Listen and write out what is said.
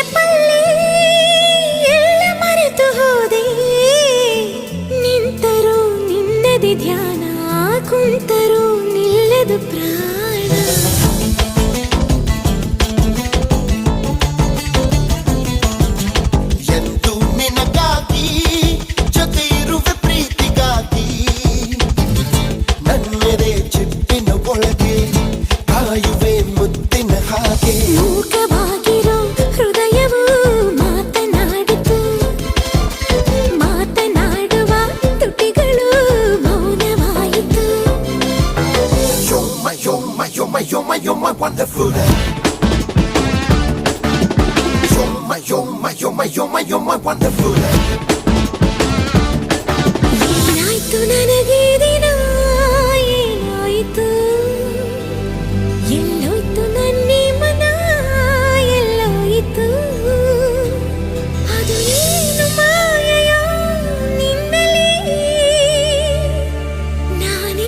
ಸ್ಟೆಪ್ಪಲ್ಲಿ ಎಲ್ಲ ಮರೆತು ಹೋದೆ ನಿಂತರೂ ನಿನ್ನದೆ ಧ್ಯಾನ ಕುಂತರೂ ನಿಲ್ಲದು ಪ್ರಾಣ ಎಂದು ನಿನಗಾಗಿ ಜೊತೆ ಇರುವೆ ಪ್ರೀತಿಗಾಗಿ ನನ್ನೆದೆ ಚಿಪ್ಪಿನ ಒಳಗೆ ಕಾಯುವೆ ಮುತ್ತಿನ ಹಾಗೆ ಮೂಕವಾಗಿರೋ ಹೃದಯವು ಮಾತನಾಡಿತು ಮಾತನಾಡುವ ತುಟಿಗಳು ಮೌನವಾಯಿತು You're my wonderful You're my wonderful ಏನಾಯ್ತು ನನಗೆ